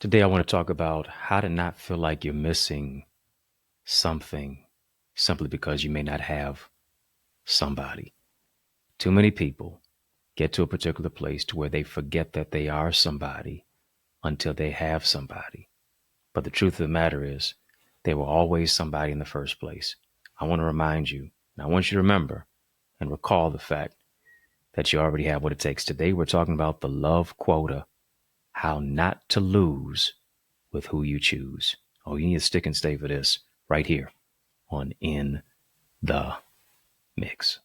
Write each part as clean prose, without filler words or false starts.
Today, I want to talk about how to not feel like you're missing something simply because you may not have somebody. Too many people get to a particular place to where they forget that they are somebody until they have somebody. But the truth of the matter is, they were always somebody in the first place. I want to remind you, and I want you to remember and recall the fact that you already have what it takes. Today, we're talking about the love quota, how not to lose with who you choose. Oh, you need to stick and stay for this right here on In the Mix.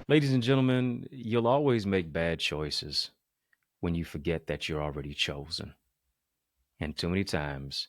Ladies and gentlemen, you'll always make bad choices when you forget that you're already chosen. And too many times,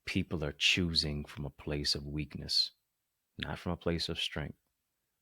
people are choosing from a place of weakness, not from a place of strength.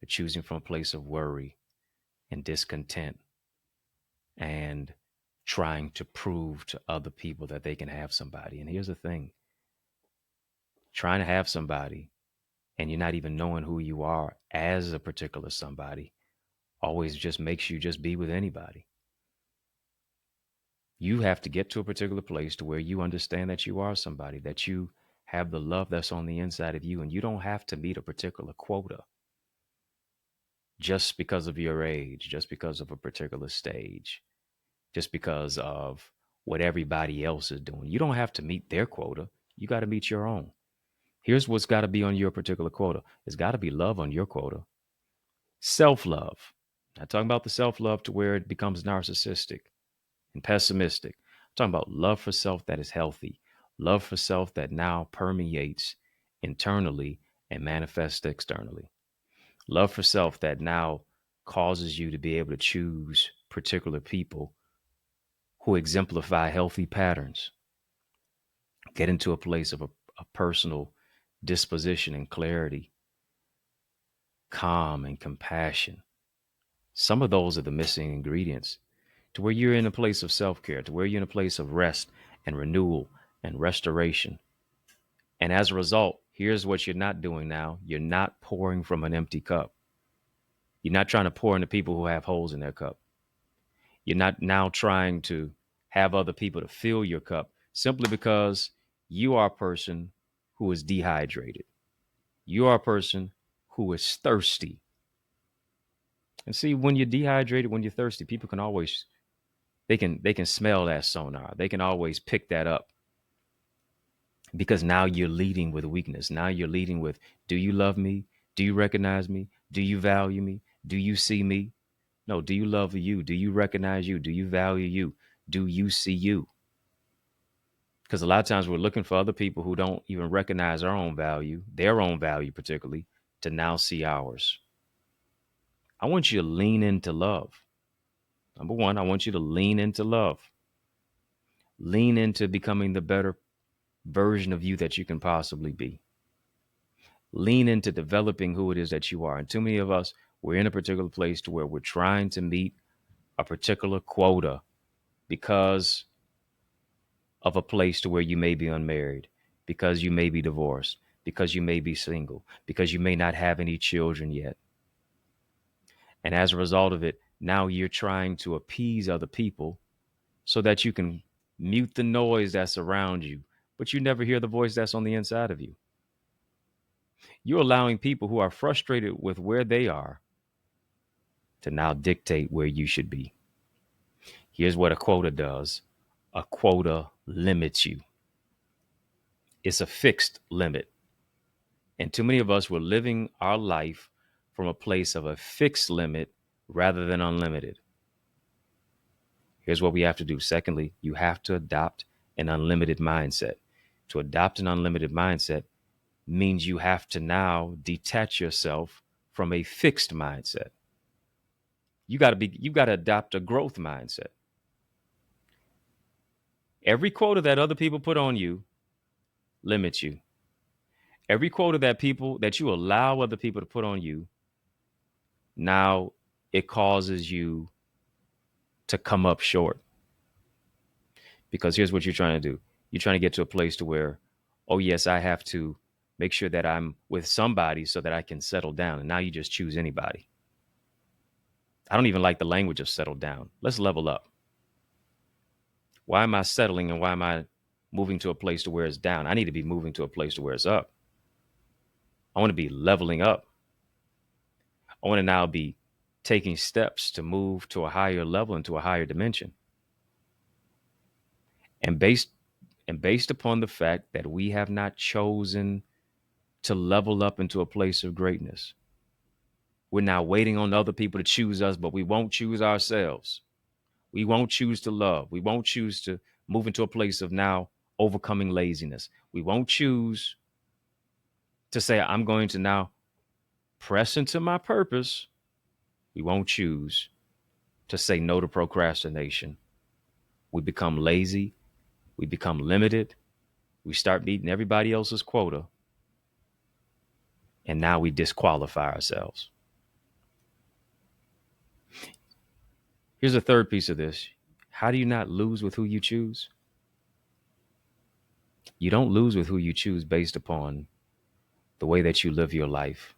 They're choosing from a place of worry and discontent and trying to prove to other people that they can have somebody. And here's the thing, trying to have somebody and you're not even knowing who you are as a particular somebody always just makes you just be with anybody. You have to get to a particular place to where you understand that you are somebody, that you have the love that's on the inside of you, and you don't have to meet a particular quota just because of your age, just because of a particular stage, just because of what everybody else is doing. You don't have to meet their quota. You got to meet your own. Here's what's got to be on your particular quota. It's got to be love on your quota. Self-love. Not talking about the self-love to where it becomes narcissistic and pessimistic. I'm talking about love for self that is healthy, love for self that now permeates internally and manifests externally. Love for self that now causes you to be able to choose particular people who exemplify healthy patterns. Get into a place of a personal disposition and clarity, calm and compassion. Some of those are the missing ingredients to where you're in a place of self-care, to where you're in a place of rest and renewal and restoration. And as a result, here's what you're not doing now. You're not pouring from an empty cup. You're not trying to pour into people who have holes in their cup. You're not now trying to have other people to fill your cup simply because you are a person who is dehydrated. You are a person who is thirsty. And see, when you're dehydrated, when you're thirsty, people can always they can smell that sonar. They can always pick that up because now you're leading with weakness. Now you're leading with, do you love me? Do you recognize me? Do you value me? Do you see me? No, do you love you? Do you recognize you? Do you value you? Do you see you? Because a lot of times we're looking for other people who don't even recognize our own value, their own value particularly, to now see ours. I want you to lean into love. Number one, I want you to lean into love. Lean into becoming the better version of you that you can possibly be. Lean into developing who it is that you are. And too many of us, we're in a particular place to where we're trying to meet a particular quota because of a place to where you may be unmarried, because you may be divorced, because you may be single, because you may not have any children yet. And as a result of it, now you're trying to appease other people so that you can mute the noise that's around you, but you never hear the voice that's on the inside of you. You're allowing people who are frustrated with where they are to now dictate where you should be. Here's what a quota does. A quota limits you. It's a fixed limit. And too many of us were living our life from a place of a fixed limit rather than unlimited. Here's what we have to do. Secondly, you have to adopt an unlimited mindset. To adopt an unlimited mindset means you have to now detach yourself from a fixed mindset. You got to adopt a growth mindset. Every quota that other people put on you limits you. Every quota that you allow other people to put on you, now it causes you to come up short. Because here's what you're trying to do. You're trying to get to a place to where, oh yes, I have to make sure that I'm with somebody so that I can settle down. And now you just choose anybody. I don't even like the language of settle down. Let's level up. Why am I settling and why am I moving to a place to where it's down? I need to be moving to a place to where it's up. I want to be leveling up. I want to now be taking steps to move to a higher level and to a higher dimension. And based upon the fact that we have not chosen to level up into a place of greatness, we're now waiting on other people to choose us, but we won't choose ourselves. We won't choose to love. We won't choose to move into a place of now overcoming laziness. We won't choose to say, I'm going to now press into my purpose. We won't choose to say no to procrastination. We become lazy. We become limited. We start meeting everybody else's quota. And now we disqualify ourselves. Here's a third piece of this. How do you not lose with who you choose? You don't lose with who you choose based upon the way that you live your life.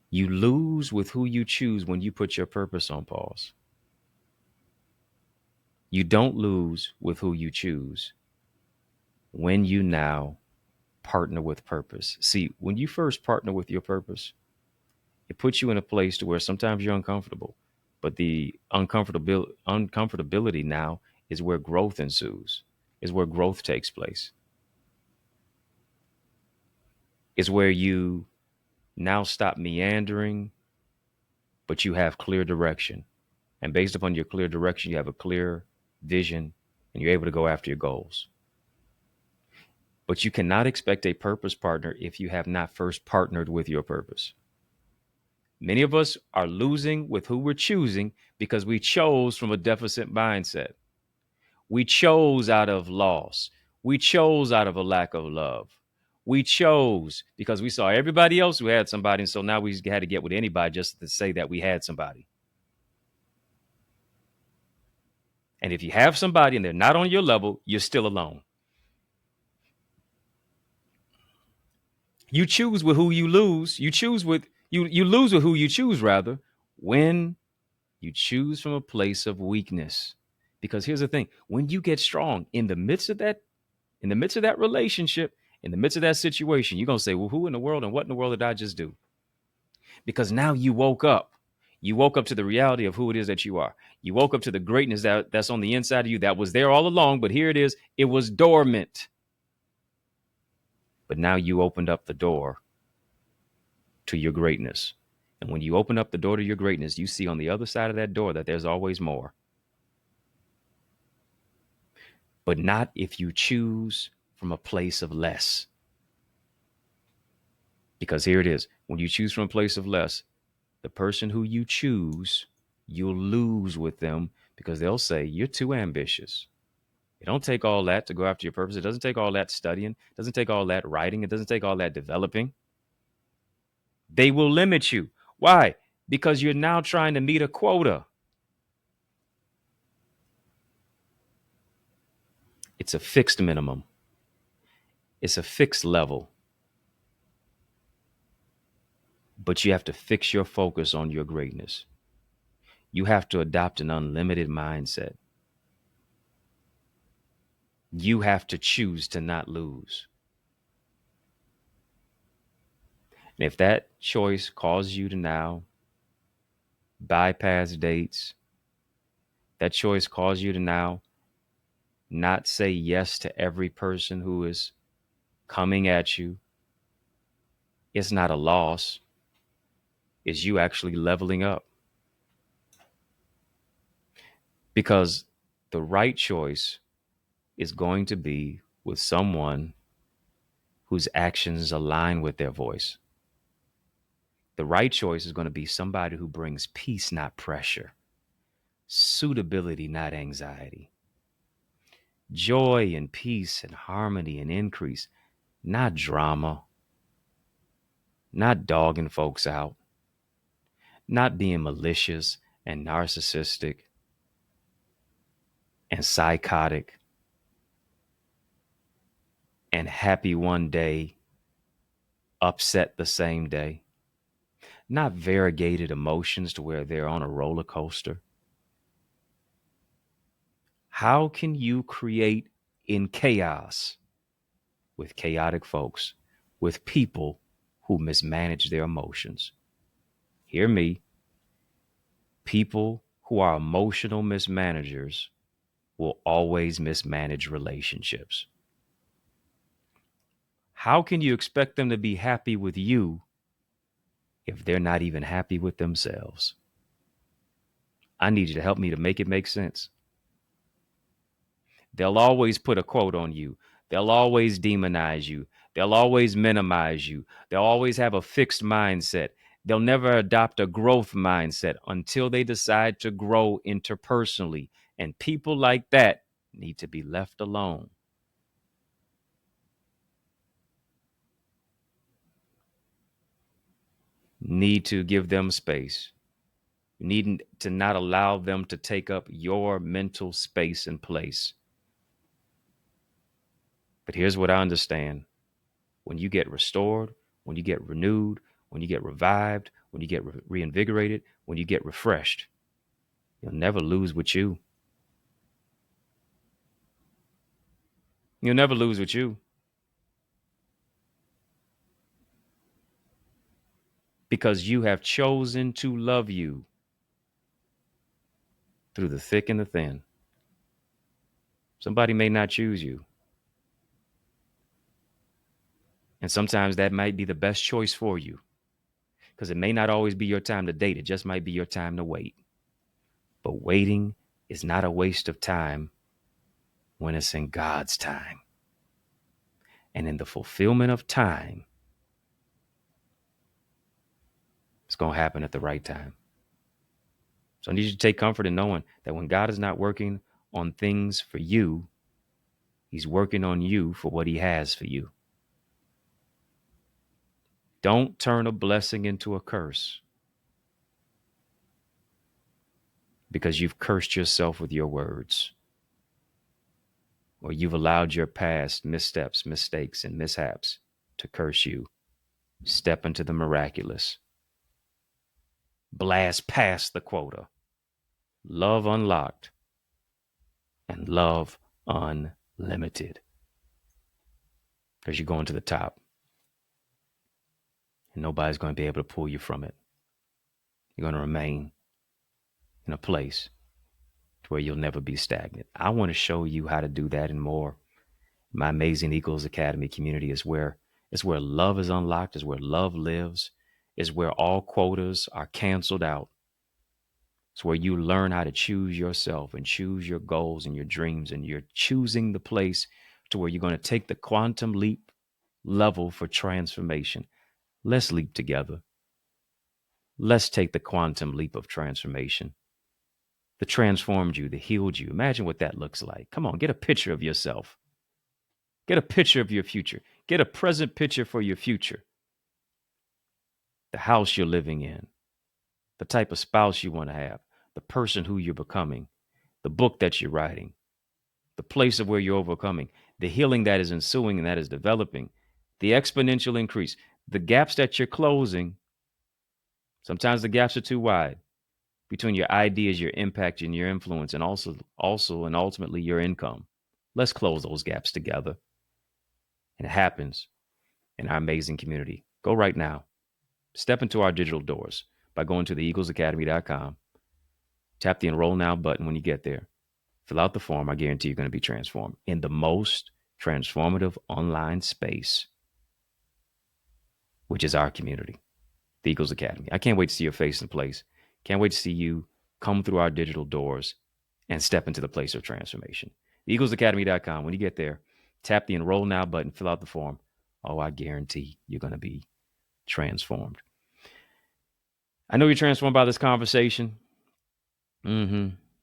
You lose with who you choose when you put your purpose on pause. You don't lose with who you choose when you now partner with purpose. See, when you first partner with your purpose, it puts you in a place to where sometimes you're uncomfortable, but the uncomfortability now is where growth ensues, is where growth takes place. Is where you now stop meandering, but you have clear direction. And based upon your clear direction, you have a clear vision and you're able to go after your goals. But you cannot expect a purpose partner if you have not first partnered with your purpose. Many of us are losing with who we're choosing because we chose from a deficit mindset. We chose out of loss. We chose out of a lack of love. We chose because we saw everybody else who had somebody. And so now we had to get with anybody just to say that we had somebody. And if you have somebody and they're not on your level, you're still alone. You choose with who you lose. You lose with who you choose, rather, when you choose from a place of weakness. Because here's the thing, when you get strong in the midst of that relationship, in the midst of that situation, you're gonna say, well, who in the world and what in the world did I just do? Because now you woke up. You woke up to the reality of who it is that you are. You woke up to the greatness that's on the inside of you that was there all along, but here it is. It was dormant. But now you opened up the door to your greatness. And when you open up the door to your greatness, you see on the other side of that door that there's always more. But not if you choose from a place of less. Because here it is. When you choose from a place of less, the person who you choose, you'll lose with them because they'll say, you're too ambitious. It don't take all that to go after your purpose. It doesn't take all that studying. It doesn't take all that writing. It doesn't take all that developing. They will limit you. Why? Because you're now trying to meet a quota. It's a fixed minimum. It's a fixed level. But you have to fix your focus on your greatness. You have to adopt an unlimited mindset. You have to choose to not lose. And if that choice causes you to now bypass dates, that choice causes you to now not say yes to every person who is coming at you, it's not a loss. is you actually leveling up. Because the right choice is going to be with someone whose actions align with their voice. The right choice is going to be somebody who brings peace, not pressure, suitability, not anxiety, joy and peace and harmony and increase, not drama, not dogging folks out, not being malicious and narcissistic and psychotic and happy one day, upset the same day, not variegated emotions to where they're on a roller coaster. How can you create in chaos with chaotic folks, with people who mismanage their emotions? Hear me. People who are emotional mismanagers will always mismanage relationships. How can you expect them to be happy with you if they're not even happy with themselves? I need you to help me to make it make sense. They'll always put a quote on you. They'll always demonize you. They'll always minimize you. They'll always have a fixed mindset. They'll never adopt a growth mindset until they decide to grow interpersonally. And people like that need to be left alone. Need to give them space. You need to not allow them to take up your mental space and place. But here's what I understand. When you get restored, when you get renewed, when you get revived, when you get reinvigorated, when you get refreshed, you'll never lose with you. You'll never lose with you. Because you have chosen to love you through the thick and the thin. Somebody may not choose you. And sometimes that might be the best choice for you. Because it may not always be your time to date. It just might be your time to wait. But waiting is not a waste of time when it's in God's time. And in the fulfillment of time, it's going to happen at the right time. So I need you to take comfort in knowing that when God is not working on things for you, he's working on you for what he has for you. Don't turn a blessing into a curse because you've cursed yourself with your words, or you've allowed your past missteps, mistakes, and mishaps to curse you. Step into the miraculous. Blast past the quota. Love unlocked and love unlimited. Because you're going to the top. And nobody's going to be able to pull you from it. You're going to remain in a place to where you'll never be stagnant. I want to show you how to do that and more. My amazing Eagles Academy community is where love is unlocked, is where love lives, is where all quotas are canceled out. It's where you learn how to choose yourself and choose your goals and your dreams, and you're choosing the place to where you're going to take the quantum leap level for transformation. Let's leap together. Let's take the quantum leap of transformation. The transformed you, the healed you. Imagine what that looks like. Come on, get a picture of yourself. Get a picture of your future. Get a present picture for your future. The house you're living in, the type of spouse you want to have, the person who you're becoming, the book that you're writing, the place of where you're overcoming, the healing that is ensuing and that is developing, the exponential increase, the gaps that you're closing. Sometimes the gaps are too wide between your ideas, your impact, and your influence, and also and ultimately your income. Let's close those gaps together. And it happens in our amazing community. Go right now. Step into our digital doors by going to theeaglesacademy.com. Tap the Enroll Now button when you get there. Fill out the form. I guarantee you're going to be transformed in the most transformative online space, which is our community, the Eagles Academy. I can't wait to see your face in place. Can't wait to see you come through our digital doors and step into the place of transformation. EaglesAcademy.com. When you get there, tap the Enroll Now button, fill out the form. Oh, I guarantee you're going to be transformed. I know you're transformed by this conversation.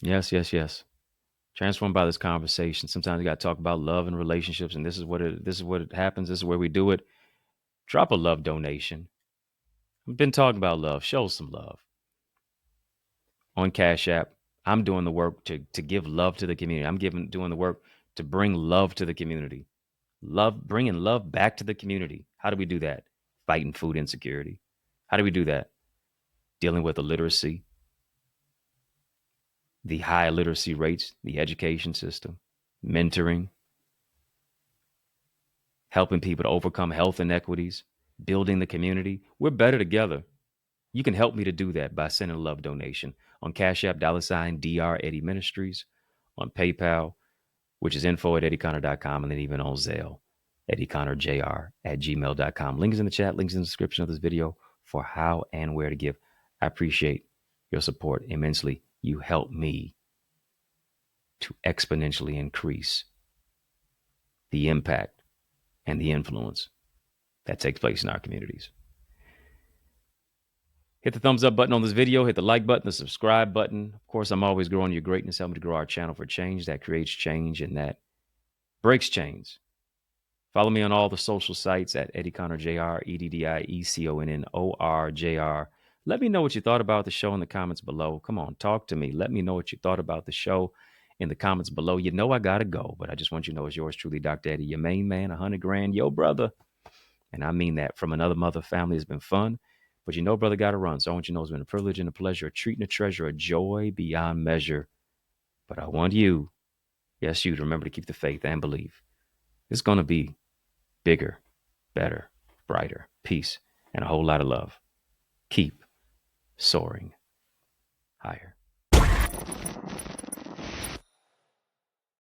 Yes. Transformed by this conversation. Sometimes you got to talk about love and relationships, and this is what it happens. This is where we do it. Drop a love donation. I've been talking about love. Show some love on Cash App. I'm doing the work to give love to the community. I'm doing the work to bring love to the community. Bringing love back to the community. How do we do that? Fighting food insecurity. How do we do that? Dealing with illiteracy, the high literacy rates, the education system, mentoring, helping people to overcome health inequities, building the community. We're better together. You can help me to do that by sending a love donation on Cash App, $Dr. Eddie Ministries, on PayPal, which is info@EddieConnor.com, and then even on Zelle, EddieConnorJr@gmail.com. Links in the chat, links in the description of this video for how and where to give. I appreciate your support immensely. You help me to exponentially increase the impact and the influence that takes place in our communities. Hit the thumbs up button on this video. Hit the like button, the subscribe button. Of course, I'm always growing your greatness. Help me to grow our channel for change that creates change and that breaks chains. Follow me on all the social sites at EddieConnorJr, EddieConnorJr. Let me know what you thought about the show in the comments below. Come on, talk to me. Let me know what you thought about the show in the comments below. You know I got to go, but I just want you to know it's yours truly, Dr. Eddie, your main man, 100 grand, yo, brother. And I mean that from another mother family. It's been fun. But you know, brother, got to run. So I want you to know it's been a privilege and a pleasure, a treat and a treasure, a joy beyond measure. But I want you, yes, you, to remember to keep the faith and believe. It's going to be bigger, better, brighter, peace, and a whole lot of love. Keep soaring higher.